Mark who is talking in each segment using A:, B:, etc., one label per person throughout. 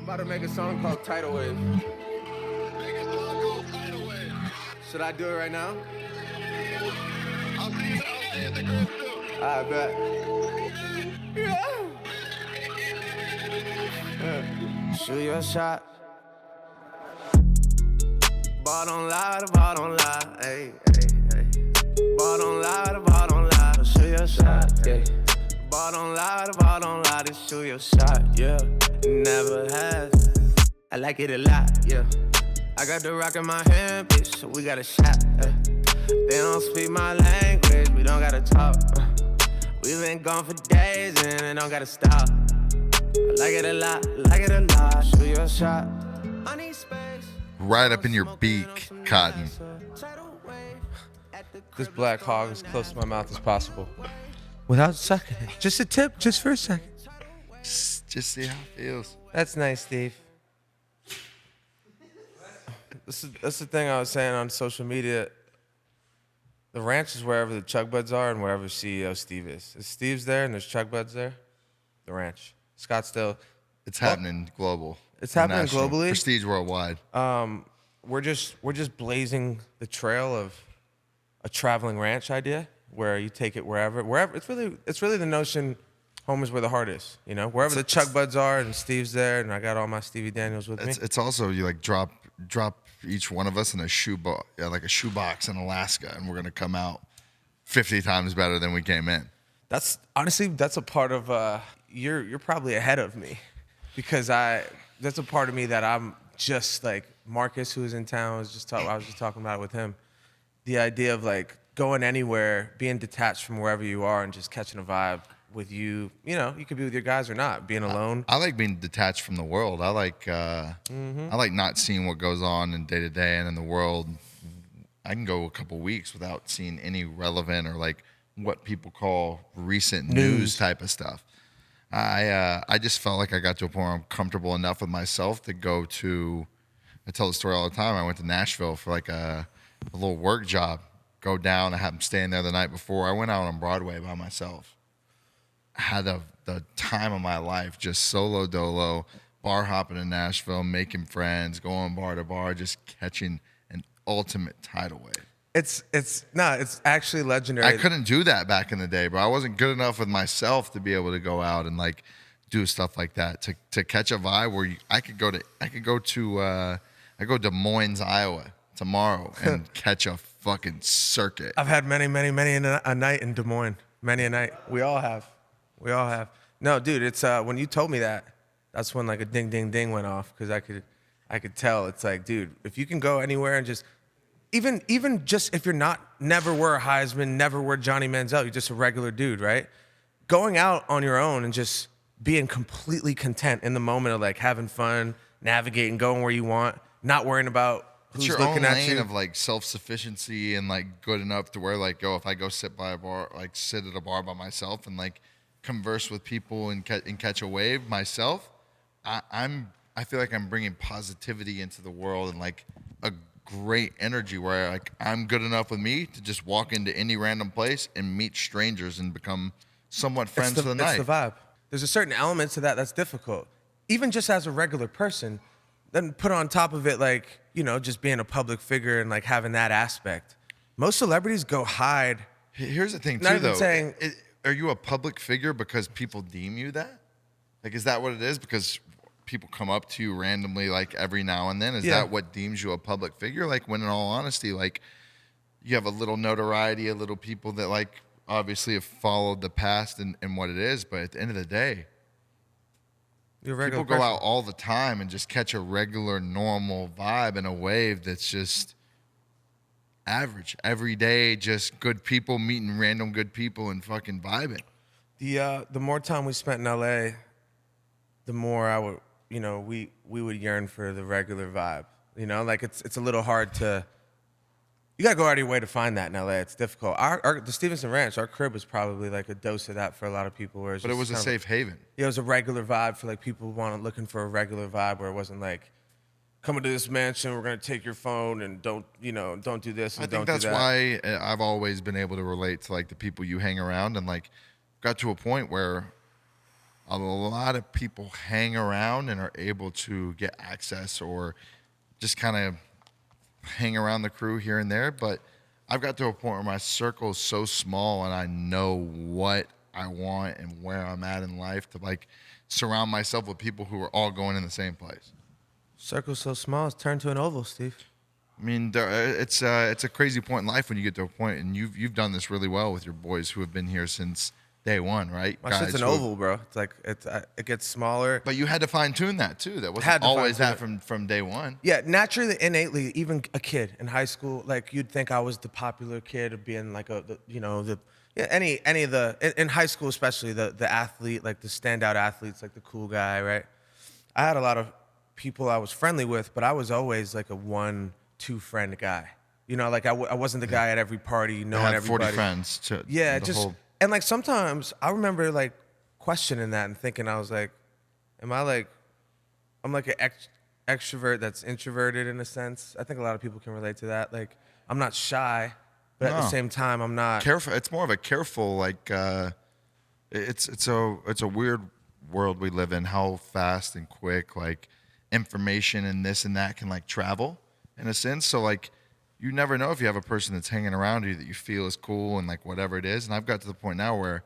A: About to make a song called Tidal Wave. Make a song called Tidal Wave. Should I do it right now? I'll see you at the crib too. I bet. Yeah. Shoot your shot. Ball don't lie, the ball don't lie. Hey, hey, hey. Ball don't lie, the ball don't lie. Shoot your shot, yeah. Ball don't lie, the ball don't lie. Just shoot your shot, yeah. Never have. I like it a lot, yeah. I got the rock in my hand, bitch, so we got a shot. They don't speak my language, we don't gotta talk. We been gone for days and it don't gotta stop. I like it a lot, like it a lot. Shoot your shot. I need space.
B: Right up in your beak, Cotton.
A: This black hog as close to my mouth as possible.
C: Without sucking it. Just a tip, just for a second.
B: Just see how it feels.
A: That's nice, Steve. That's the thing I was saying on social media. The ranch is wherever the chug buds are and wherever CEO Steve is. If Steve's there and there's chug buds there, the ranch. Scottsdale.
B: It's happening global.
A: It's happening
B: National.
A: globally.
B: Prestige worldwide.
A: We're just blazing the trail of a traveling ranch idea where you take it wherever. It's really the notion. Home is where the heart is, you know. Wherever the chug buds are, and Steve's there, and I got all my Stevie Daniels with me.
B: It's also you like drop each one of us in a like a shoebox in Alaska, and we're gonna come out 50 times better than we came in.
A: That's honestly a part of you're probably ahead of me, because that's a part of me that I'm just like Marcus, who was in town. I was just talking about it with him. The idea of like going anywhere, being detached from wherever you are, and just catching a vibe with you. You know, you could be with your guys or not. Being alone.
B: I like being detached from the world. I like not seeing what goes on in day to day and in the world. I can go a couple weeks without seeing any relevant or like what people call recent news type of stuff. I just felt like I got to a point where I'm comfortable enough with myself to go to. I tell the story all the time. I went to Nashville for like a little work job. Go down. I had them staying there the night before. I went out on Broadway by myself. Had the time of my life, just solo dolo, bar hopping in Nashville, making friends, going bar to bar, just catching an ultimate tidal wave.
A: It's actually legendary.
B: I couldn't do that back in the day, bro. I wasn't good enough with myself to be able to go out and like do stuff like that to catch a vibe where I could go to Des Moines, Iowa tomorrow and catch a fucking circuit.
A: I've had many a night in Des Moines. Many a night. We all have. No, dude, it's when you told me that, that's when like a ding ding ding went off, because I could tell. It's like, dude, if you can go anywhere and just even just if you're never were a Heisman, never were Johnny Manziel, you're just a regular dude, right? Going out on your own and just being completely content in the moment of like having fun, navigating, going where you want, not worrying about who's
B: it's your
A: looking
B: own
A: at
B: lane
A: you.
B: of like self-sufficiency and like good enough to where like, if I go sit by a bar, like sit at a bar by myself and like converse with people and catch a wave myself, I feel like I'm bringing positivity into the world and like a great energy where like I'm good enough with me to just walk into any random place and meet strangers and become somewhat friends for the night.
A: It's the vibe. There's a certain element to that that's difficult, even just as a regular person. Then put on top of it, like, you know, just being a public figure and like having that aspect. Most celebrities go hide.
B: Here's the thing,
A: Not
B: too,
A: even
B: though.
A: saying-
B: Are you a public figure because people deem you that? Like, is that what it is? Because people come up to you randomly, like, every now and then? Is that what deems you a public figure? Like, when in all honesty, like, you have a little notoriety, a little people that, like, obviously have followed the past and what it is. But at the end of the day,
A: You're a regular
B: people go
A: person.
B: out all the time and just catch a regular, normal vibe and a wave that's just average. Every day, just good people meeting random good people and fucking vibing.
A: The more time we spent in LA, the more I would, you know, we would yearn for the regular vibe. You know, like it's a little hard to. You gotta go out of your way to find that in LA. It's difficult. The Stevenson Ranch, our crib was probably like a dose of that for a lot of people. Where
B: But it was a safe haven.
A: Yeah, it was a regular vibe for like people looking for a regular vibe where it wasn't like, coming to this mansion, we're gonna take your phone and don't do this and
B: I
A: don't
B: think
A: do that.
B: that's why I've always been able to relate to like the people you hang around and like got to a point where a lot of people hang around and are able to get access or just kind of hang around the crew here and there. But I've got to a point where my circle is so small and I know what I want and where I'm at in life to like surround myself with people who are all going in the same place.
C: Circle's so small, it's turned to an oval, Steve.
B: I mean, it's a crazy point in life when you get to a point, and you've done this really well with your boys who have been here since day one, right?
C: My shit's an oval, bro. It's like it gets smaller.
B: But you had to fine tune that too. That
C: Had
B: wasn't
C: to
B: always that
C: fine-tune
B: from day one.
C: Yeah, naturally, innately, even a kid in high school, like you'd think I was the popular kid of being like any of the in high school especially the athlete, like the standout athletes, like the cool guy, right? I had a lot of people I was friendly with, but I was always like a 1-2 friend guy. You know, like I wasn't the guy at every party knowing
B: I had
C: everybody.
B: 40 friends.
C: Yeah, and like sometimes I remember like questioning that and thinking I was like, I'm like an extrovert that's introverted in a sense. I think a lot of people can relate to that. Like I'm not shy, but at the same time I'm not
B: careful. It's more of a careful like it's a weird world we live in. How fast and quick like information and this and that can like travel in a sense. So like you never know if you have a person that's hanging around you that you feel is cool and like whatever it is. And I've got to the point now where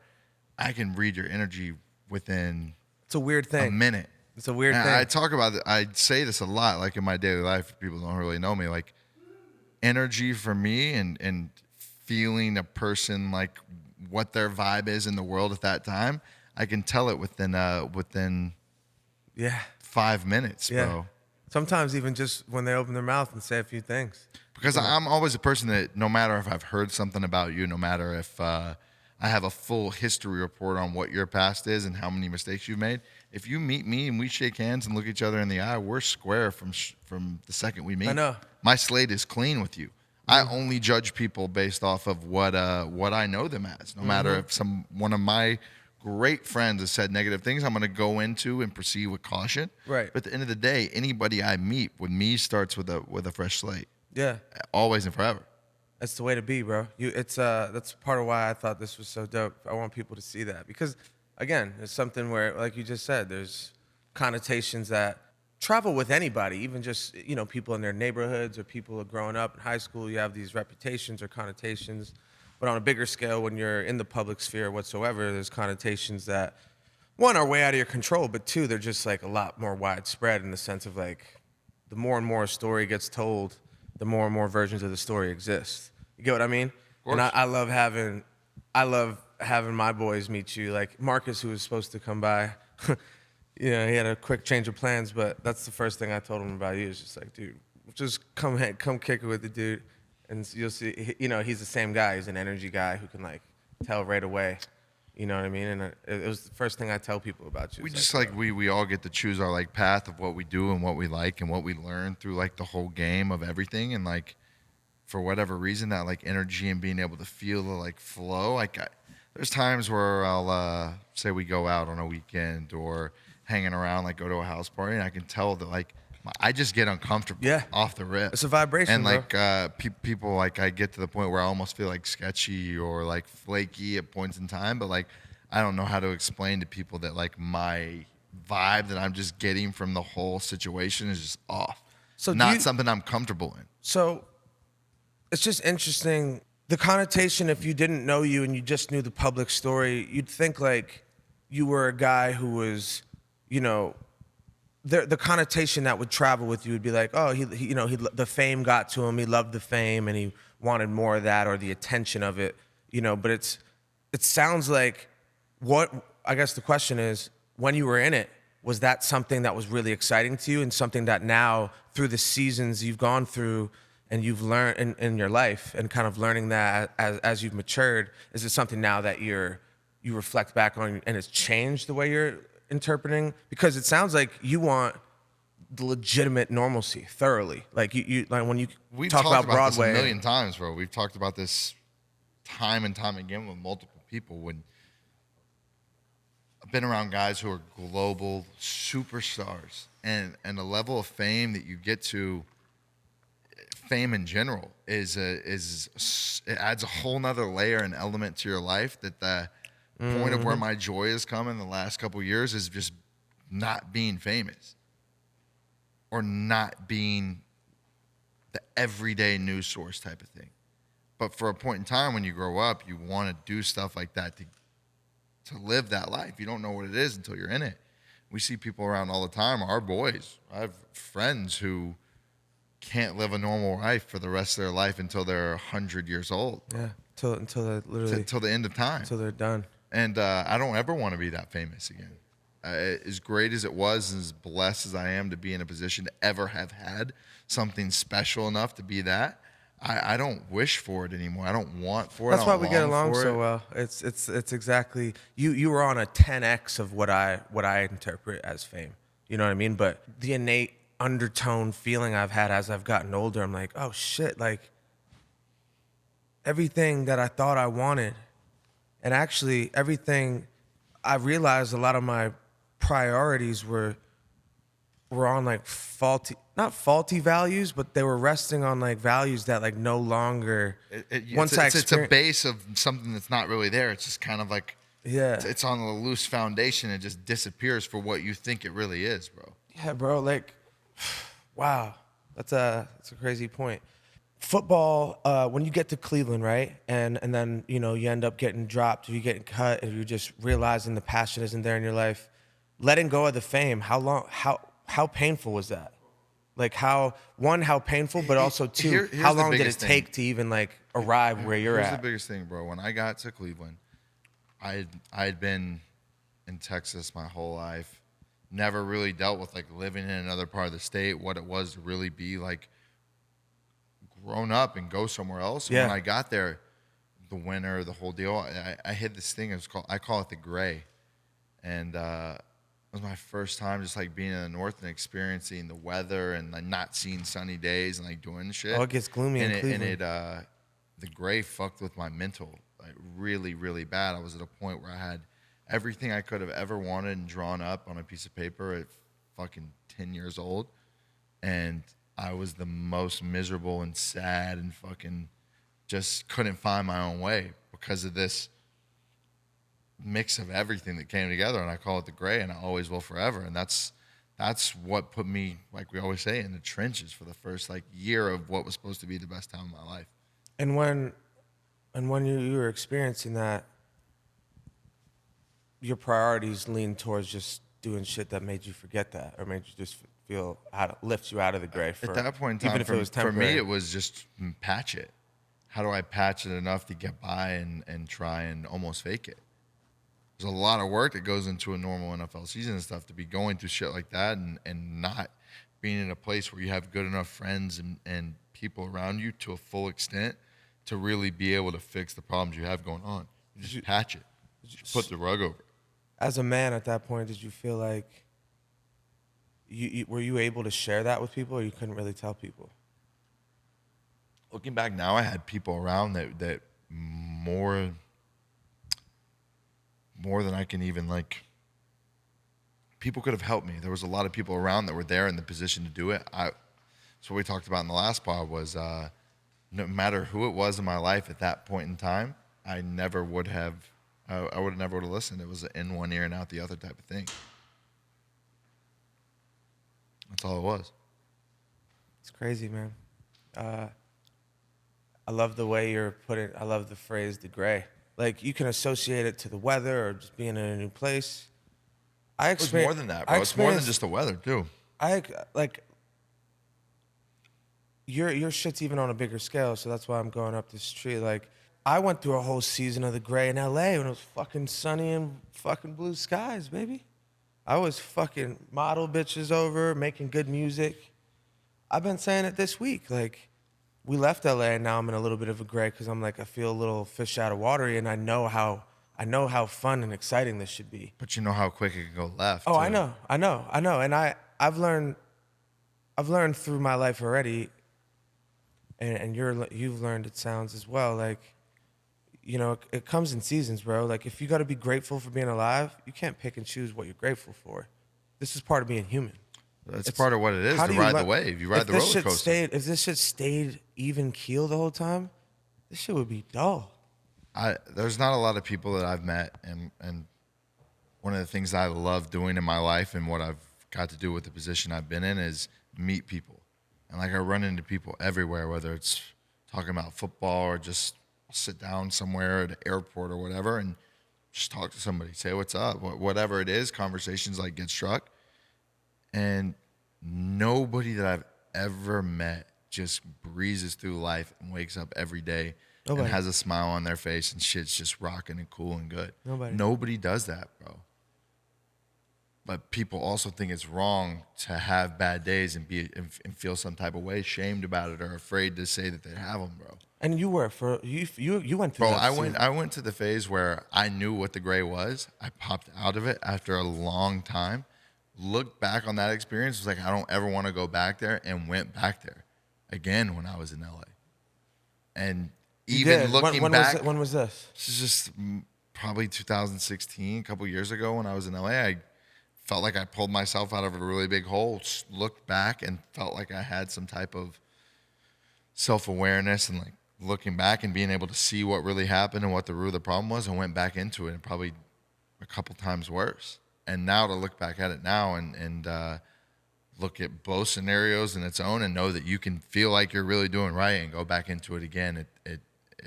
B: I can read your energy within
C: It's a weird thing.
B: a minute.
C: It's a weird
B: And
C: thing.
B: I talk about it. I say this a lot, like in my daily life. People don't really know me. Like energy for me and feeling a person like what their vibe is in the world at that time. I can tell it within
C: Yeah.
B: 5 minutes,
C: Yeah.
B: bro.
C: Sometimes even just when they open their mouth and say a few things.
B: Because I'm always a person that no matter if I've heard something about you, no matter if I have a full history report on what your past is and how many mistakes you've made, if you meet me and we shake hands and look each other in the eye, we're square from the second we meet.
C: I know.
B: My slate is clean with you. I only judge people based off of what I know them as. No matter if one of my great friends has said negative things, I'm going to go into and proceed with caution.
C: Right.
B: But at the end of the day, anybody I meet with me starts with a fresh slate,
C: Yeah.
B: always and forever.
C: That's the way to be, bro. That's part of why I thought this was so dope. I want people to see that because, again, it's something where, like you just said, there's connotations that travel with anybody, even just people in their neighborhoods or people who are growing up in high school. You have these reputations or connotations, but on a bigger scale, when you're in the public sphere whatsoever, there's connotations that one are way out of your control, but two, they're just like a lot more widespread in the sense of like the more and more a story gets told, the more and more versions of the story exist. You get what I mean? And I love having my boys meet you. Like Marcus, who was supposed to come by, he had a quick change of plans, but that's the first thing I told him about you. Is just like, dude, just come kick it with the dude, and you'll see. He's the same guy. He's an energy guy who can like tell right away. You know what I mean? And it was the first thing I tell people about you.
B: We just we all get to choose our like path of what we do and what we like and what we learn through like the whole game of everything. And like for whatever reason, that like energy and being able to feel the like flow. There's times where I'll say we go out on a weekend or hanging around, like go to a house party, and I can tell that like I just get uncomfortable off the rip.
C: It's a vibration,
B: and like
C: bro.
B: people like I get to the point where I almost feel like sketchy or like flaky at points in time, but like I don't know how to explain to people that like my vibe that I'm just getting from the whole situation is just off.
C: So
B: not something I'm comfortable in.
C: So it's just interesting. The connotation, if you didn't know you and you just knew the public story, you'd think like you were a guy who was, the connotation that would travel with you would be like, oh, the fame got to him. He loved the fame and he wanted more of that or the attention of it, But it sounds like I guess the question is, when you were in it, was that something that was really exciting to you and something that now through the seasons you've gone through and you've learned in your life and kind of learning that as you've matured, is it something now that you reflect back on and it's changed the way you're interpreting? Because it sounds like you want the legitimate normalcy thoroughly. Like you like when you
B: We've
C: talk
B: talked
C: about Broadway.
B: This a million times, bro. We've talked about this time and time again with multiple people. When I've been around guys who are global superstars and a level of fame that you get to, fame in general it adds a whole nother layer and element to your life that point of where my joy has come in the last couple of years is just not being famous or not being the everyday news source type of thing. But for a point in time when you grow up, you want to do stuff like that to live that life. You don't know what it is until you're in it. We see people around all the time, our boys. I have friends who can't live a normal life for the rest of their life until they're 100 years old.
C: Yeah, until they're literally
B: Till the end of time.
C: until they're done.
B: And I don't ever want to be that famous again. As great as it was, and as blessed as I am to be in a position to ever have had something special enough to be that, I don't wish for it anymore. I don't want for it.
C: That's why we get along so well. It's exactly you were on a 10x of what I interpret as fame. You know what I mean? But the innate undertone feeling I've had as I've gotten older, I'm like, oh shit, like everything that I thought I wanted, and actually everything, I realized a lot of my priorities were on like not faulty values, but they were resting on like values that like no longer.
B: It's a base of something that's not really there. It's just kind of like,
C: yeah,
B: it's on a loose foundation. It just disappears for what you think it really is, bro.
C: Yeah, bro. Like, wow, that's a crazy point. Football, when you get to Cleveland, right, and then you end up getting dropped, or you getting cut, and you're just realizing the passion isn't there in your life. Letting go of the fame, how painful was that? Like how painful, but also two, how long did it take to even like arrive where you're at?
B: Here's the biggest thing, bro. When I got to Cleveland, I'd been in Texas my whole life. Never really dealt with like living in another part of the state, what it was to really be like grown up and go somewhere else.
C: Yeah.
B: When I got there, the winter, the whole deal, I hit this thing. I call it the gray, and it was my first time just like being in the north and experiencing the weather and like not seeing sunny days and like doing shit.
C: Oh, it gets gloomy in Cleveland.
B: And the gray fucked with my mental like really, really bad. I was at a point where I had everything I could have ever wanted and drawn up on a piece of paper at fucking 10 years old. And I was the most miserable and sad and fucking just couldn't find my own way because of this mix of everything that came together, and I call it the gray, and I always will forever. And that's what put me, like we always say, in the trenches for the first like year of what was supposed to be the best time of my life.
C: And when you were experiencing that, your priorities leaned towards just doing shit that made you forget that, or made you just feel lifts you out of the gray.
B: At that point in time,
C: even if it was temporary.
B: For me, it was just patch it. How do I patch it enough to get by and try and almost fake it? There's a lot of work that goes into a normal NFL season and stuff to be going through shit like that and not being in a place where you have good enough friends and people around you to a full extent to really be able to fix the problems you have going on. You just patch it. Just put the rug over it.
C: As a man at that point, did you feel like were you able to share that with people, or you couldn't really tell people?
B: Looking back now, I had people around that more than I can even like. People could have helped me. There was a lot of people around that were there in the position to do it. So what we talked about in the last pod was no matter who it was in my life at that point in time, I never would have. I would have never would have listened. It was in one ear and out the other type of thing. That's all it was.
C: It's crazy, man. I love the way you're putting. I love the phrase "the gray." Like you can associate it to the weather or just being in a new place.
B: It's more than that, bro. It's more than just the weather, too.
C: Your shit's even on a bigger scale, so that's why I'm going up this tree. Like, I went through a whole season of the gray in LA when it was fucking sunny and fucking blue skies, baby. I was fucking model bitches over, making good music. I've been saying it this week. Like, we left LA and now I'm in a little bit of a gray because I'm like, I feel a little fish out of water, and I know how fun and exciting this should be.
B: But you know how quick it can go left.
C: Oh,
B: too.
C: I know. And I've learned through my life already, and you've learned, it sounds, as well. Like, it comes in seasons, bro. Like, if you got to be grateful for being alive, you can't pick and choose what you're grateful for. This is part of being human.
B: That's part of what it is to ride the wave. You ride the roller coaster.
C: If this shit stayed even keel the whole time, this shit would be dull.
B: There's not a lot of people that I've met, and one of the things I love doing in my life and what I've got to do with the position I've been in is meet people. And like I run into people everywhere, whether it's talking about football or just sit down somewhere at the airport or whatever and just talk to somebody, say what's up, whatever it is, conversations like get struck. And nobody that I've ever met just breezes through life and wakes up every day and has a smile on their face and shit's just rocking and cool and good. Nobody does that, bro. But people also think it's wrong to have bad days and feel some type of way, shamed about it or afraid to say that they have them, bro.
C: And you went through
B: Bro,
C: that.
B: I went to the phase where I knew what the gray was. I popped out of it after a long time. Looked back on that experience, was like, I don't ever want to go back there, and went back there again when I was in LA. And even looking back,
C: when was this?
B: This is just probably 2016, a couple years ago when I was in LA. I felt like I pulled myself out of a really big hole, looked back and felt like I had some type of self-awareness and like looking back and being able to see what really happened and what the root of the problem was, and went back into it and probably a couple times worse. And now to look back at it now and look at both scenarios in its own and know that you can feel like you're really doing right and go back into it again at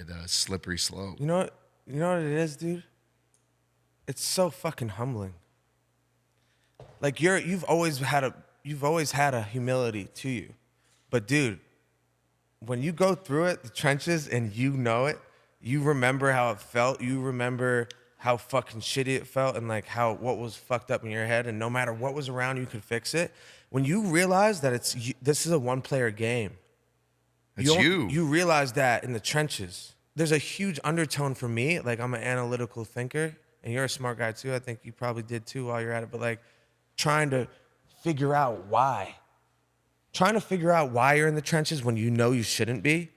B: a slippery slope.
C: You know what it is, dude? It's so fucking humbling. Like you've always had a humility to you. But dude, when you go through it, the trenches, and you know it, you remember how it felt, you remember how fucking shitty it felt and like what was fucked up in your head, and no matter what was around you could fix it. When you realize that this is a one-player game. You realize that in the trenches. There's a huge undertone for me. Like, I'm an analytical thinker, and you're a smart guy too. I think you probably did too while you're at it. But like, trying to figure out why. Trying to figure out why you're in the trenches when you know you shouldn't be.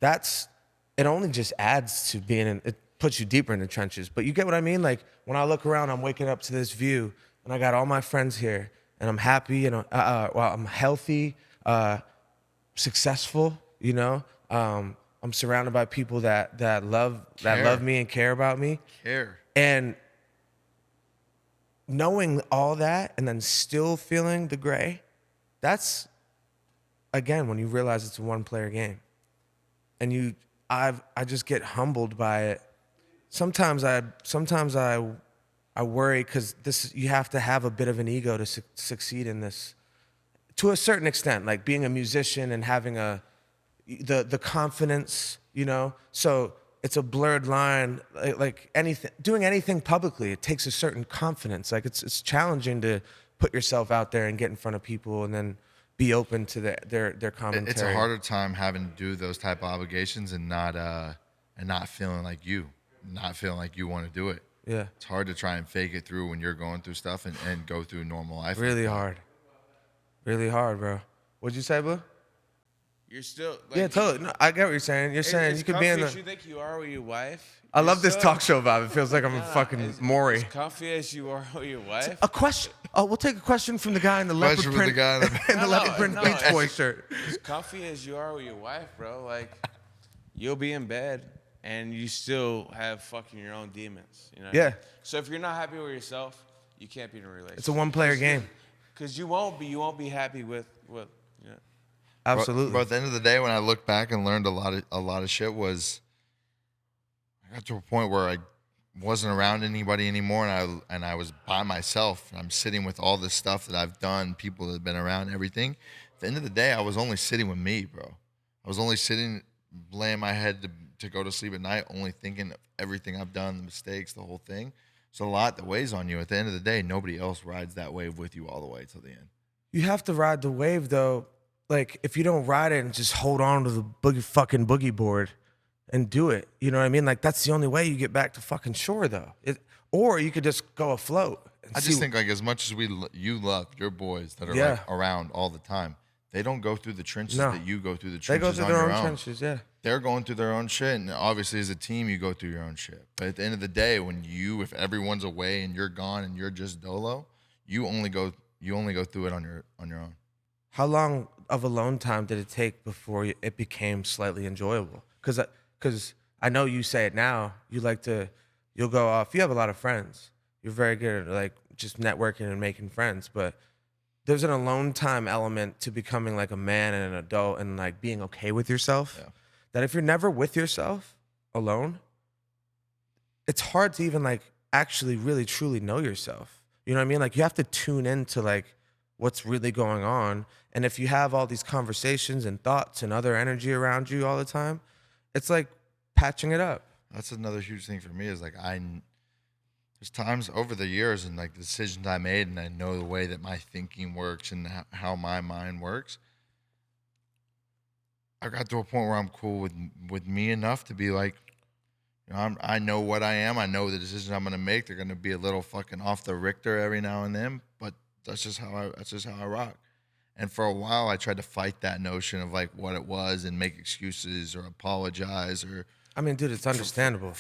C: It only just adds to being in, it puts you deeper in the trenches. But you get what I mean? Like, when I look around, I'm waking up to this view, and I got all my friends here, and I'm happy, and I'm healthy, successful, you know? I'm surrounded by people that love me and care about me. And knowing all that and then still feeling the gray, that's, again, when you realize it's a one-player game. And I just get humbled by it. Sometimes I worry because you have to have a bit of an ego to succeed in this, to a certain extent, like being a musician and having the confidence, you know. So it's a blurred line. Like anything, doing anything publicly, it takes a certain confidence. Like it's challenging to put yourself out there and get in front of people and then be open to their commentary.
B: It's a harder time having to do those type of obligations and not feeling like you want to do it.
C: Yeah.
B: It's hard to try and fake it through when you're going through stuff and go through normal life.
C: Really hard. Really hard, bro. What'd you say, Blue?
D: You're still like,
C: yeah, totally. No, I get what you're saying. You're saying you could be in the.
D: As you think you are with your wife.
C: I love this talk show vibe. It feels like I'm fucking Maury.
D: As comfy as you are with your wife.
C: A question. Oh, we'll take a question from the guy in the leopard print in the leopard print Beach Boy shirt.
D: As comfy as you are with your wife, bro. Like, you'll be in bed and you still have fucking your own demons. You know.
C: Yeah.
D: So if you're not happy with yourself, you can't be in a relationship.
C: It's a one-player game.
D: Because you won't be happy with you know.
C: Absolutely.
B: But at the end of the day, when I look back and learned a lot of shit, was I got to a point where I wasn't around anybody anymore, and I was by myself. And I'm sitting with all this stuff that I've done, people that have been around, everything. At the end of the day, I was only sitting with me, bro. I was only sitting, laying my head to go to sleep at night, only thinking of everything I've done, the mistakes, the whole thing. It's a lot that weighs on you. At the end of the day, nobody else rides that wave with you all the way till the end.
C: You have to ride the wave, though. Like, if you don't ride it and just hold on to the boogie board and do it, you know what I mean? Like, that's the only way you get back to fucking shore, though. Or you could just go afloat.
B: I just think, like, as much as you love your boys that are like around all the time, they don't go through the trenches that you go through the trenches on your own. They go through their own trenches, yeah. They're going through their own shit, and obviously as a team, you go through your own shit. But at the end of the day, if everyone's away and you're gone and you're just dolo, you only go through it on your own.
C: How long of alone time did it take before it became slightly enjoyable? Because I know you say it now. You'll go off. You have a lot of friends. You're very good at like just networking and making friends, but there's an alone time element to becoming like a man and an adult and like being okay with yourself.
B: Yeah.
C: That if you're never with yourself alone, it's hard to even like actually really truly know yourself. You know what I mean? Like you have to tune into like what's really going on. And if you have all these conversations and thoughts and other energy around you all the time, it's like patching it up.
B: That's another huge thing for me is like there's times over the years and like the decisions I made and I know the way that my thinking works and how my mind works. I got to a point where I'm cool with me enough to be like, you know, I know what I am. I know the decisions I'm gonna make. They're gonna be a little fucking off the Richter every now and then, but that's just how I rock. And for a while, I tried to fight that notion of like what it was and make excuses or apologize or.
C: I mean, dude, it's understandable.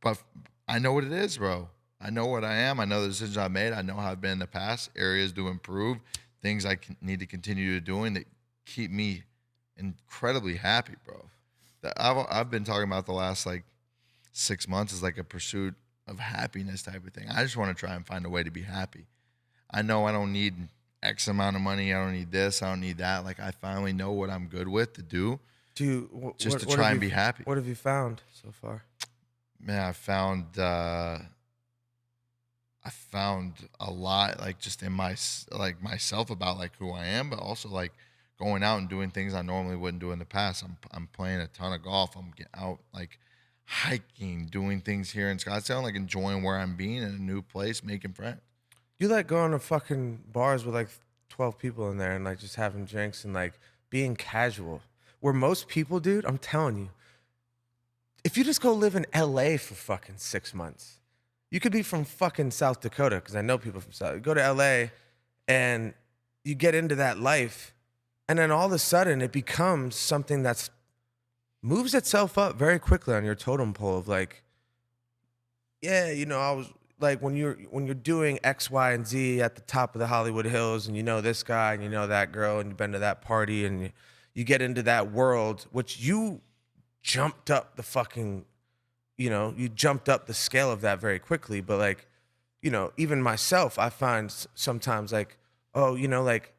B: But I know what it is, bro. I know what I am. I know the decisions I made. I know how I've been in the past. Areas to improve, things I need to continue to doing that keep me incredibly happy, bro. That I've been talking about the last like 6 months is like a pursuit of happiness type of thing. I just want to try and find a way to be happy. I know I don't need X amount of money. I don't need this. I don't need that. Like I finally know what I'm good with to do. Just to try and be happy.
C: What have you found so far?
B: Man, I found a lot like just in myself about like who I am, but also like going out and doing things I normally wouldn't do in the past. I'm playing a ton of golf. I'm getting out like hiking, doing things here in Scottsdale, like enjoying where I'm being in a new place, making friends.
C: You like going to fucking bars with like 12 people in there and like just having drinks and like being casual. Where most people, dude, I'm telling you, if you just go live in LA for fucking 6 months, you could be from fucking South Dakota, because I know people from South. You go to LA and you get into that life, and then all of a sudden it becomes something that's moves itself up very quickly on your totem pole of like, yeah, you know, I was like when you're doing X, Y, and Z at the top of the Hollywood Hills, and you know this guy and you know that girl, and you've been to that party, and you get into that world, which you jumped up the fucking, you know, you jumped up the scale of that very quickly. But like, you know, even myself, I find sometimes like, oh, you know, like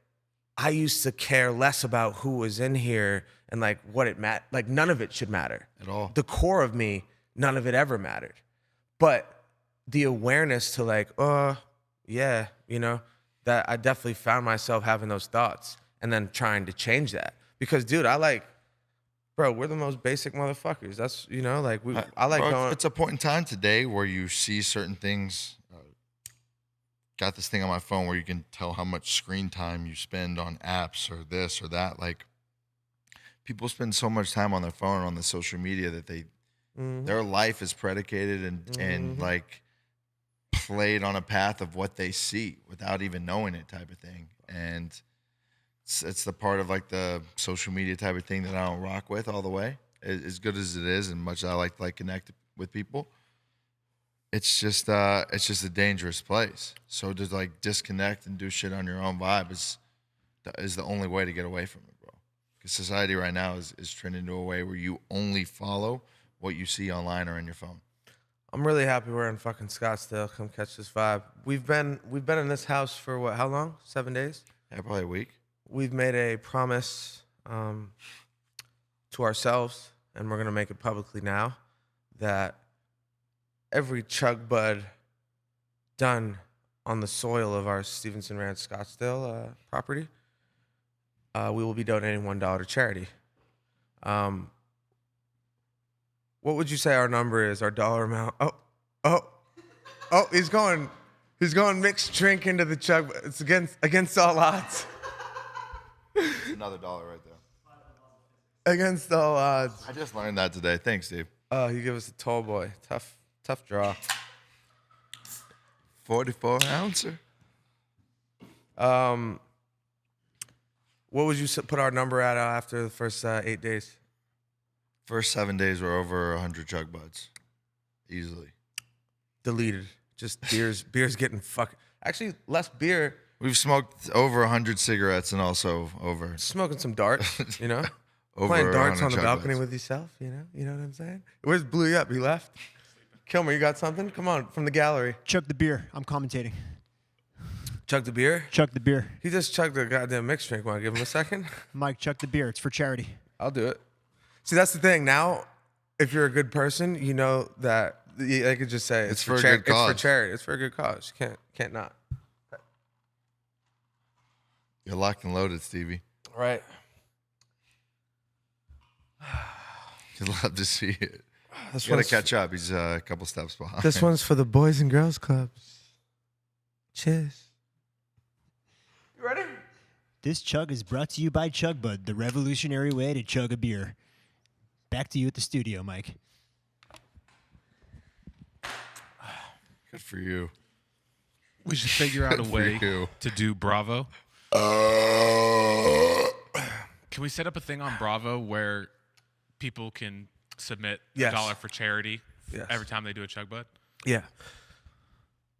C: I used to care less about who was in here and like what it mattered. Like none of it should matter
B: At all.
C: The core of me, none of it ever mattered. But the awareness to like, yeah, you know, that I definitely found myself having those thoughts and then trying to change that. Because, dude, bro, we're the most basic motherfuckers. That's, you know, like, I like
B: bro,
C: going.
B: It's a point in time today where you see certain things. Got this thing on my phone where you can tell how much screen time you spend on apps or this or that. Like, people spend so much time on their phone or on the social media that their life is predicated and like played on a path of what they see without even knowing it type of thing. And it's the part of like the social media type of thing that I don't rock with all the way. As good as it is, and much as I like to like connect with people, it's just a dangerous place. So to like disconnect and do shit on your own vibe is the only way to get away from it, bro. Because society right now is trending to a way where you only follow what you see online or in your phone.
C: I'm really happy we're in fucking Scottsdale. Come catch this vibe. We've been in this house for what? How long? 7 days.
B: Yeah, probably a week.
C: We've made a promise to ourselves, and we're gonna make it publicly now, that every chug bud done on the soil of our Stevenson Ranch Scottsdale property, we will be donating $1 to charity. What would you say our number is? Our dollar amount? Oh! He's going mixed drink into the chug. It's against all odds.
B: Another $1 right there.
C: Against all odds.
B: I just learned that today. Thanks, Steve.
C: Oh, you give us a tall boy. Tough draw.
B: 44 ouncer.
C: What would you put our number at after the first 8 days?
B: First 7 days were over 100 chug buds. Easily.
C: Deleted. Just beer's getting fucking. Actually, less beer.
B: We've smoked over 100 cigarettes and also over
C: Smoking some darts, you know?
B: over
C: Playing darts
B: 100
C: on the
B: chug
C: balcony
B: buds.
C: with yourself, you know what I'm saying? Where's Blue up? He left. Kilmer, you got something? Come on, from the gallery.
E: Chug the beer. I'm commentating.
C: Chug the beer?
E: Chug the beer.
C: He just chugged a goddamn mixed drink. Want to give him a second?
E: Mike, chug the beer. It's for charity.
C: I'll do it. See, that's the thing. Now, if you're a good person, you know that I could just say
B: It's for a good cause.
C: It's for charity. It's for a good cause. You can't not.
B: You're locked and loaded, Stevie.
C: Right.
B: You'd love to see it.
C: This
B: You gotta
C: one's,
B: catch up. He's a couple steps behind.
C: this one's for the Boys and Girls Clubs. Cheers. You ready?
E: This chug is brought to you by Chug Bud, the revolutionary way to chug a beer. Back to you at the studio, Mike.
B: Good for you.
F: We should figure out a
B: Good for
F: way
B: you.
F: to do Bravo. Can we set up a thing on Bravo where people can submit
C: Yes.
F: $1 for charity
C: Yes.
F: every time they do a chug bud?
C: Yeah.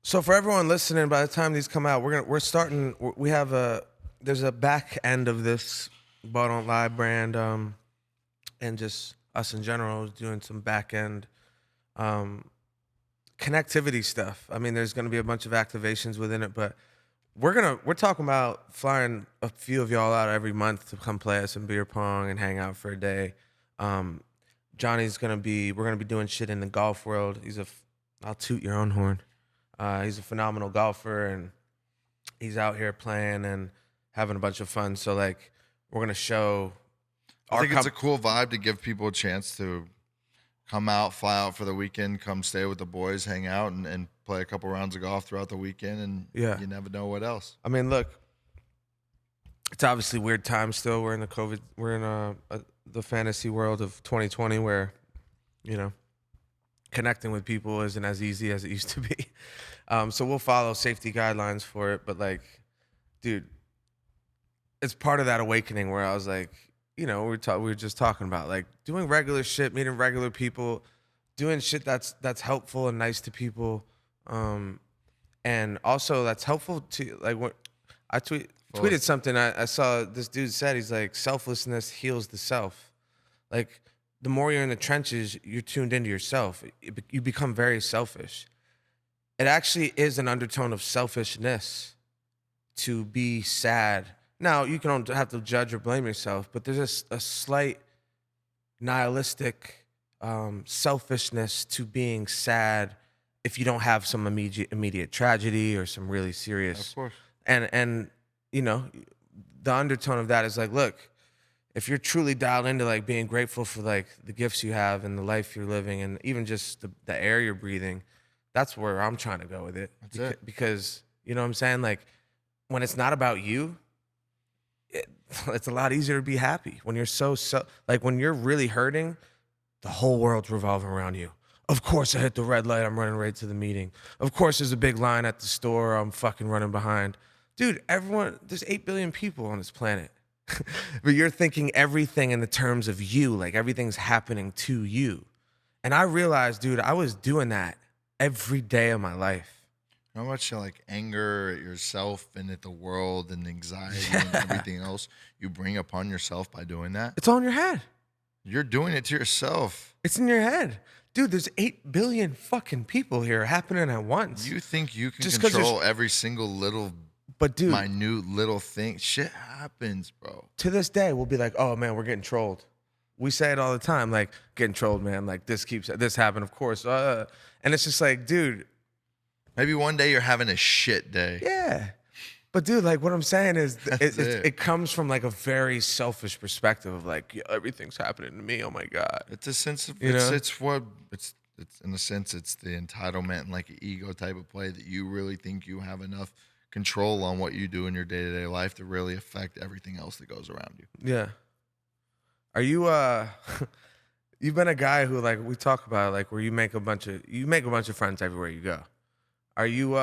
C: So for everyone listening, by the time these come out, we have there's a back end of this Ball Don't Lie brand, and just us in general doing some back end connectivity stuff. I mean, there's gonna be a bunch of activations within it, but we're talking about flying a few of y'all out every month to come play us some beer pong and hang out for a day. Johnny's we're gonna be doing shit in the golf world. I'll toot your own horn. He's a phenomenal golfer, and he's out here playing and having a bunch of fun. So like, we're gonna show.
B: I think it's a cool vibe to give people a chance to come out, fly out for the weekend, come stay with the boys, hang out, and play a couple rounds of golf throughout the weekend, and
C: Yeah.
B: you never know what else.
C: I mean, look, it's obviously weird times still. We're in the fantasy world of 2020 where, you know, connecting with people isn't as easy as it used to be. So we'll follow safety guidelines for it. But like, dude, it's part of that awakening where I was like, you know, we were just talking about like doing regular shit, meeting regular people, doing shit that's helpful and nice to people. And also that's helpful to like when I tweeted something I saw this dude said, he's like, selflessness heals the self. Like the more you're in the trenches, you're tuned into yourself. You become very selfish. It actually is an undertone of selfishness to be sad. Now, you don't have to judge or blame yourself, but there's a slight nihilistic selfishness to being sad if you don't have some immediate tragedy or some really serious.
B: Of course.
C: And you know, the undertone of that is like, look, if you're truly dialed into like being grateful for like the gifts you have and the life you're living and even just the air you're breathing, that's where I'm trying to go with it.
B: That's it.
C: Because you know what I'm saying? Like when it's not about you, it's a lot easier to be happy. When you're like when you're really hurting, the whole world's revolving around you. Of course I hit the red light, I'm running right to the meeting. Of course there's a big line at the store, I'm fucking running behind. Dude, there's 8 billion people on this planet. But you're thinking everything in the terms of you, like everything's happening to you. And I realized, dude, I was doing that every day of my life.
B: How much like anger at yourself and at the world and anxiety and everything else you bring upon yourself by doing that?
C: It's all in your head.
B: You're doing it to yourself.
C: It's in your head. Dude, there's 8 billion fucking people here happening at once.
B: You think you can
C: Just 'cause
B: control every single little
C: But dude,
B: minute little thing? Shit happens, bro.
C: to this day, we'll be like, oh man, we're getting trolled. We say it all the time, like, getting trolled, man. Like, this happened, of course. And it's just like, dude,
B: Maybe one day you're having a shit day.
C: yeah. But dude, like, what I'm saying is,
B: That's it.
C: it comes from like a very selfish perspective of like, yeah, everything's happening to me. Oh my God.
B: It's a sense of
C: You know?
B: it's in a sense it's the entitlement and like an ego type of play that you really think you have enough control on what you do in your day-to-day life to really affect everything else that goes around you.
C: Yeah. Are you you've been a guy who like we talk about like where you make a bunch of friends everywhere you go. Are you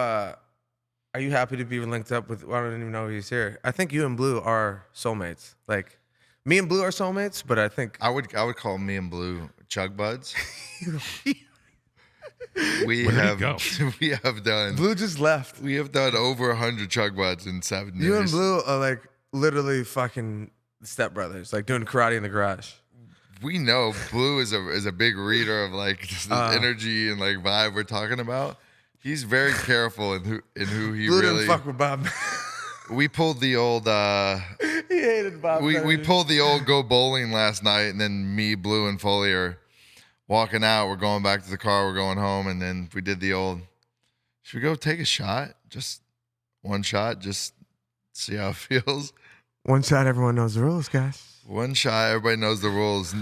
C: happy to be linked up with I don't even know if he's here. I think you and Blue are soulmates. Like me and Blue are soulmates, but I think
B: I would call me and Blue chug buds. We
F: Where did he
B: have
F: go?
B: we have done
C: Blue just left.
B: we have done over 100 chug buds in 7 years.
C: You and Blue are like literally fucking the Step Brothers, like doing karate in the garage.
B: We know Blue is a big reader of like just the energy and like vibe we're talking about. He's very careful in who he
C: Blue
B: really.
C: didn't fuck with Bob.
B: We pulled the old.
C: He hated Bob.
B: We pulled the old go bowling last night, and then me, Blue, and Foley are walking out. We're going back to the car. We're going home, and then we did the old. Should we go take a shot? Just one shot. Just see how it feels.
C: One shot, everyone knows the rules, guys.
B: One shot, everybody knows the rules.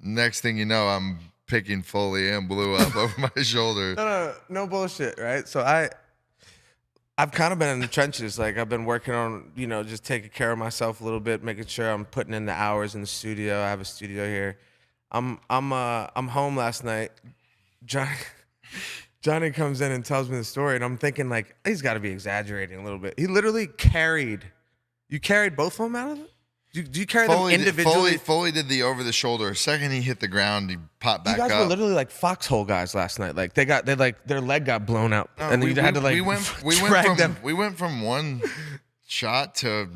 B: Next thing you know, I'm picking Foley and Blue up over my shoulder.
C: No bullshit, right? So I've kind of been in the trenches. Like I've been working on, just taking care of myself a little bit, making sure I'm putting in the hours in the studio. I have a studio here. I'm home last night. Johnny comes in and tells me the story, and I'm thinking like he's got to be exaggerating a little bit. He literally carried both of them out of it. Do you carry them individually?
B: Foley did the over the shoulder. The second he hit the ground, he popped back up.
C: You guys were literally like foxhole guys last night. Like their leg got blown out, and you had to like drag them.
B: We went from one shot to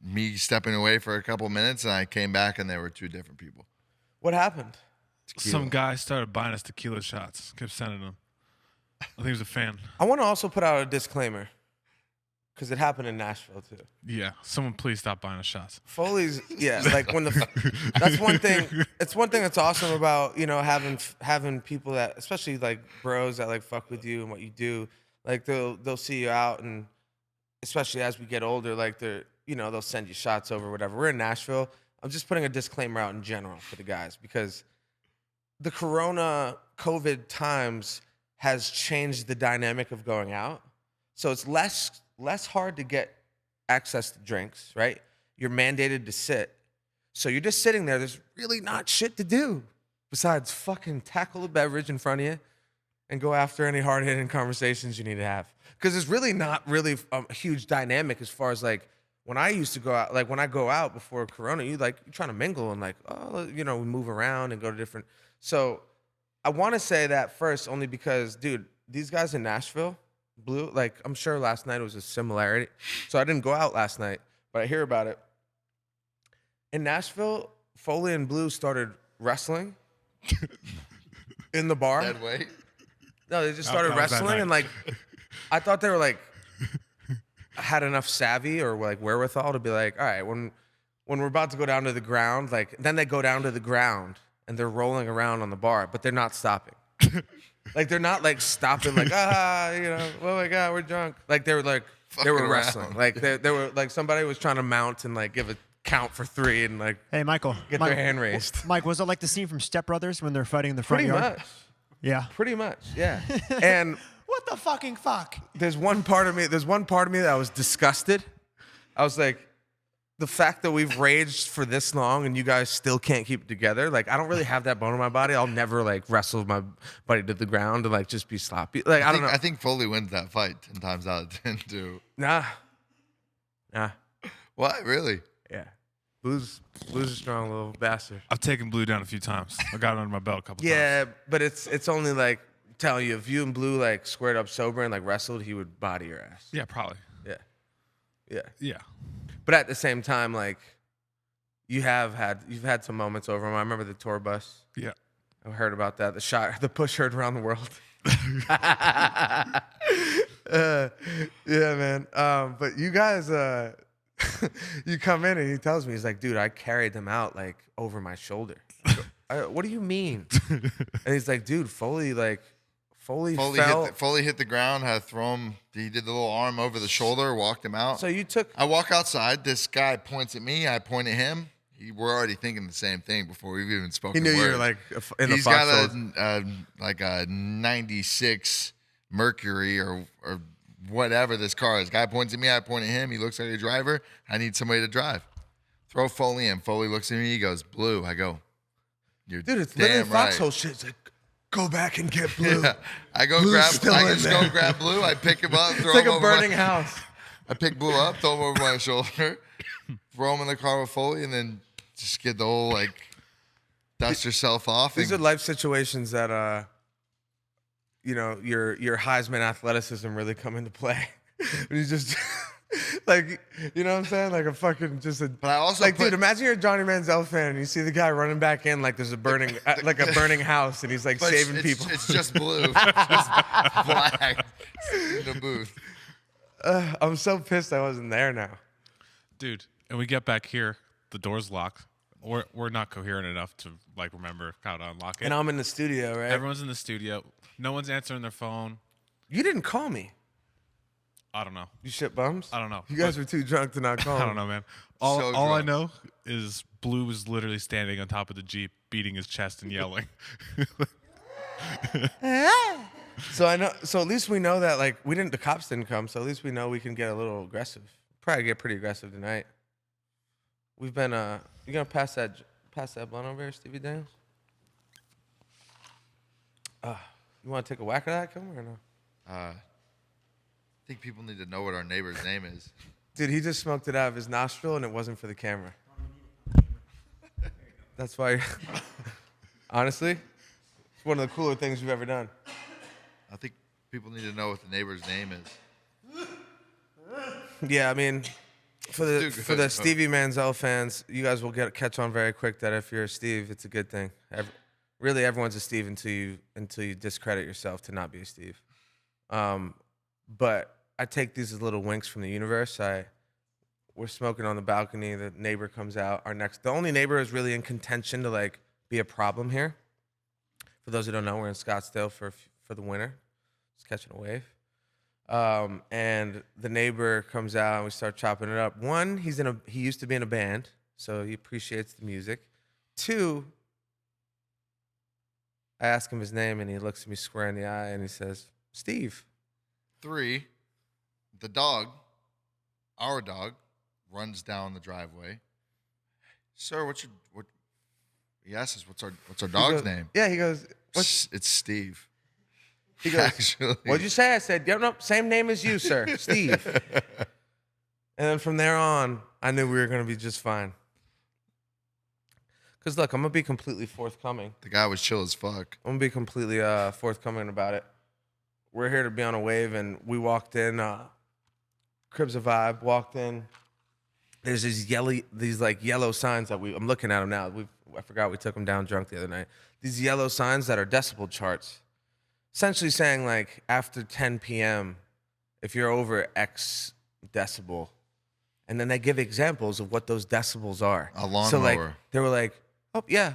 B: me stepping away for a couple minutes, and I came back, and there were two different people.
C: What happened?
B: Tequila.
F: Some guy started buying us tequila shots. Kept sending them. I think he was a fan.
C: I want to also put out a disclaimer. Because it happened in Nashville too.
F: Yeah, someone please stop buying us shots.
C: Foley's, like when that's one thing. It's one thing that's awesome about having people that, especially like bros that like fuck with you and what you do. Like they'll see you out, and especially as we get older, like they'll send you shots over whatever. We're in Nashville. I'm just putting a disclaimer out in general for the guys because the Corona COVID times has changed the dynamic of going out. So it's less hard to get access to drinks, right? You're mandated to sit. So you're just sitting there. There's really not shit to do besides fucking tackle a beverage in front of you and go after any hard-hitting conversations you need to have. Because there's really not really a huge dynamic as far as like when I used to go out, like when I go out before Corona, you're trying to mingle and like, we move around and go to different. So I want to say that first only because, dude, these guys in Nashville, Blue, like I'm sure last night was a similarity. So I didn't go out last night, but I hear about it. In Nashville, Foley and Blue started wrestling in the bar.
B: Dead weight?
C: No, they just started wrestling, and like I thought they were like had enough savvy or like wherewithal to be like, all right, when we're about to go down to the ground, like then they go down to the ground and they're rolling around on the bar, but they're not stopping. Like they're not like stopping, like oh my god, we're drunk. Like they were wrestling, like they were like somebody was trying to mount and like give a count for 3 and like
E: Hey, Michael.
C: get their hand raised.
E: Mike, was it like the scene from Step Brothers when they're fighting in the front
C: Pretty
E: yard?
C: much,
E: Yeah.
C: pretty much, yeah. And
E: What the fucking fuck?
C: there's one part of me that was disgusted. I was like, the fact that we've raged for this long and you guys still can't keep it together, like I don't really have that bone in my body. I'll never like wrestle my buddy to the ground and like just be sloppy. Like I don't know.
B: I think Foley wins that fight 10 times out of 10 too.
C: Nah.
B: What? Really?
C: Yeah. Blue's a strong little bastard.
F: I've taken Blue down a few times. I got it under my belt a couple times.
C: Yeah, but it's only like telling you if you and Blue like squared up sober and like wrestled, he would body your ass.
F: Yeah, probably.
C: Yeah.
F: Yeah.
C: But at the same time, like you've had some moments over him. I remember the tour bus.
F: Yeah.
C: I heard about that. The push heard around the world. Yeah, man. But you guys, you come in and he tells me, he's like, dude, I carried them out like over my shoulder. What do you mean? And he's like, dude, Foley fell.
B: Foley hit the ground, had to throw him. He did the little arm over the shoulder, walked him out.
C: So you took.
B: I walk outside. This guy points at me. I point at him. We're already thinking the same thing before we've even spoken.
C: He knew
B: word.
C: you were like in the
B: He's
C: foxhole.
B: got like a 96 Mercury or whatever this car is. Guy points at me. I point at him. He looks like a driver. I need somebody to drive. Throw Foley in. Foley looks at me. He goes, Blue. I go, you're
C: Dude, it's
B: damn
C: literally
B: right.
C: foxhole shit. It's like, go back and get Blue.
B: Yeah. I go
C: Blue's
B: go grab Blue. I pick him up. Throw
C: It's like
B: him
C: a
B: over
C: burning house.
B: I pick Blue up, throw him over my shoulder, throw him in the car with Foley, and then just get the whole like dust yourself off.
C: These are
B: and,
C: life situations that your Heisman athleticism really come into play. You just Like, you know what I'm saying? Like a fucking just a.
B: But I also
C: like,
B: put-
C: dude, imagine you're a Johnny Manziel fan and you see the guy running back in like there's a burning, like a burning house, and he's like
B: But
C: saving people.
B: It's just blue. It's just black in the booth.
C: I'm so pissed I wasn't there now.
F: Dude, and we get back here, the door's locked. We're not coherent enough to like remember how to unlock it.
C: And I'm in the studio, right?
F: Everyone's in the studio. No one's answering their phone.
C: You didn't call me.
F: I don't know.
C: You shit bums?
F: I don't know.
C: You guys were too drunk to not call
F: I don't
C: me.
F: know, man. All
B: So
F: I
B: drunk.
F: know is Blue was literally standing on top of the Jeep, beating his chest and yelling.
C: So I know. So at least we know that like we didn't. The cops didn't come. So at least we know we can get a little aggressive. Probably get pretty aggressive tonight. We've been. You gonna pass that blunt over here, Stevie Daniels? You want to take a whack at that, Kilmer, or no?
B: I think people need to know what our neighbor's name is.
C: Dude, he just smoked it out of his nostril, and it wasn't for the camera. That's why. Honestly, it's one of the cooler things we've ever done.
B: I think people need to know what the neighbor's name is.
C: Yeah, I mean, for the
B: Dude,
C: for the Stevie Manziel fans, you guys will catch on very quick that if you're a Steve, it's a good thing. Really, everyone's a Steve until you discredit yourself to not be a Steve. But I take these as little winks from the universe. We're smoking on the balcony. The neighbor comes out. The only neighbor is really in contention to like be a problem here. For those who don't know, we're in Scottsdale for the winter, just catching a wave. And the neighbor comes out and we start chopping it up. One, he used to be in a band, so he appreciates the music. Two, I ask him his name and he looks at me square in the eye and he says, Steve.
B: 3, the dog, our dog, runs down the driveway. Sir, he asks us, what's our dog's name?
C: Yeah, he goes,
B: It's Steve.
C: he goes,
B: Actually.
C: what'd you say? I said, yeah, nope, same name as you, sir, Steve. And then from there on, I knew we were going to be just fine. Because look, I'm going to be completely forthcoming.
B: The guy was chill as fuck.
C: I'm going to be completely forthcoming about it. We're here to be on a wave, and we walked in. Crib's a Vibe, walked in. There's these yellow signs that I'm looking at them now. I forgot we took them down drunk the other night. These yellow signs that are decibel charts. Essentially saying like after 10 p.m., if you're over X decibel, and then they give examples of what those decibels are.
B: A lawnmower.
C: So like they were like, oh yeah,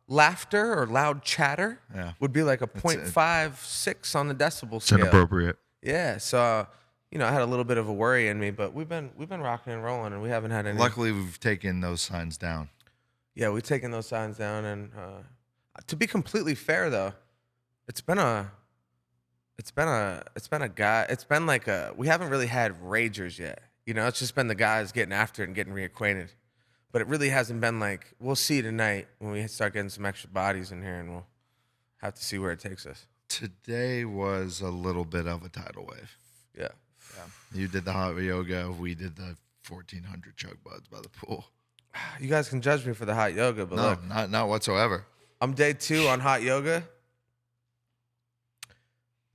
C: laughter or loud chatter would be like a 0.56 on the decibel scale.
B: inappropriate.
C: Yeah, so I had a little bit of a worry in me, but we've been rocking and rolling, and we haven't had any.
B: Luckily, we've taken those signs down.
C: Yeah, we've taken those signs down, and to be completely fair, though, it's been like we haven't really had ragers yet. It's just been the guys getting after it and getting reacquainted. But it really hasn't been like, we'll see tonight when we start getting some extra bodies in here, and we'll have to see where it takes us.
B: Today was a little bit of a tidal wave.
C: Yeah.
B: You did the hot yoga. We did the 1,400 chug buds by the pool.
C: You guys can judge me for the hot yoga, but
B: No,
C: look,
B: not whatsoever.
C: I'm day 2 on hot yoga.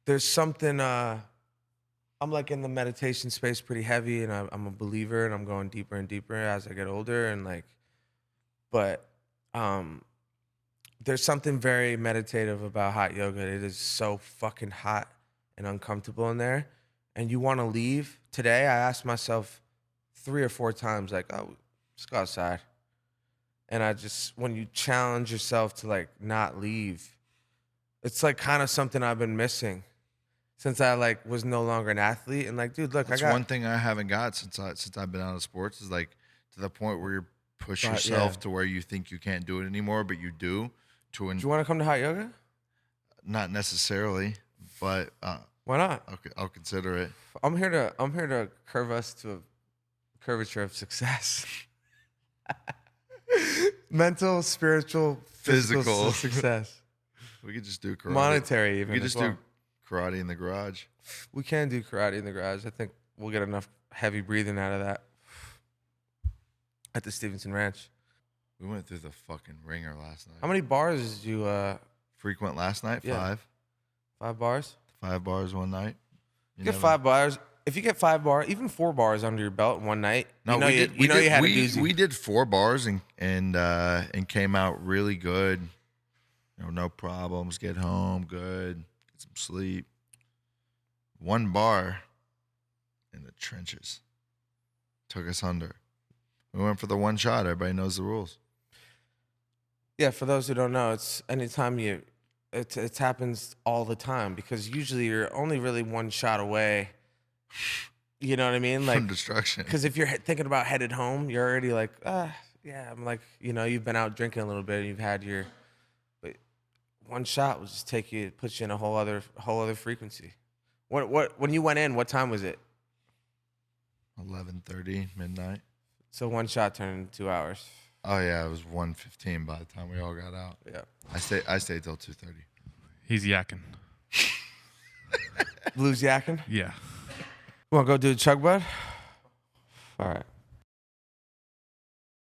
C: There's something, I'm like in the meditation space pretty heavy, and I'm a believer, and I'm going deeper and deeper as I get older, and but there's something very meditative about hot yoga. It is so fucking hot and uncomfortable in there, and you want to leave. Today, I asked myself 3 or 4 times, like, oh, let's go outside. And when you challenge yourself to like not leave, it's like kind of something I've been missing since I like was no longer an athlete. And like, dude, look,
B: That's one thing I haven't got since I've been out of sports is like to the point where you push yourself to where you think you can't do it anymore, but you do.
C: Do you want to come to hot yoga?
B: Not necessarily, but
C: Why not?
B: I'll consider it.
C: I'm here to curve us to a curvature of success. Mental, spiritual, physical success.
B: We could just do karate.
C: Monetary even.
B: We could
C: as
B: just
C: well.
B: do karate in the garage.
C: We can do karate in the garage. I think we'll get enough heavy breathing out of that at the Stevenson Ranch.
B: We went through the fucking ringer last night.
C: How many bars did you
B: Frequent last night?
C: Yeah.
B: 5.
C: 5 bars?
B: 5 bars one night. You
C: Get
B: never-
C: 5 bars. if you get 5 bars, even 4 bars under your belt in one night,
B: No,
C: you had a doozy.
B: we did 4 bars and came out really good. No problems. Get home good. Get some sleep. 1 bar in the trenches took us under. We went for the 1 shot. Everybody knows the rules.
C: Yeah, for those who don't know, it's anytime it happens all the time because usually you're only really 1 shot away. You know what I mean? Like
B: From destruction.
C: because if you're thinking about headed home, you're already like, yeah. I'm like, you've been out drinking a little bit, and you've had your, but 1 shot will just put you in a whole other frequency. What when you went in? What time was it?
B: 11:30 midnight.
C: So 1 shot turned into 2 hours.
B: Oh yeah, it was 1:15 by the time we all got out.
C: Yeah.
B: I stayed till 2:30.
F: He's yakking.
C: Blues yakking.
F: Yeah.
C: Want to go do the chug bud? All right.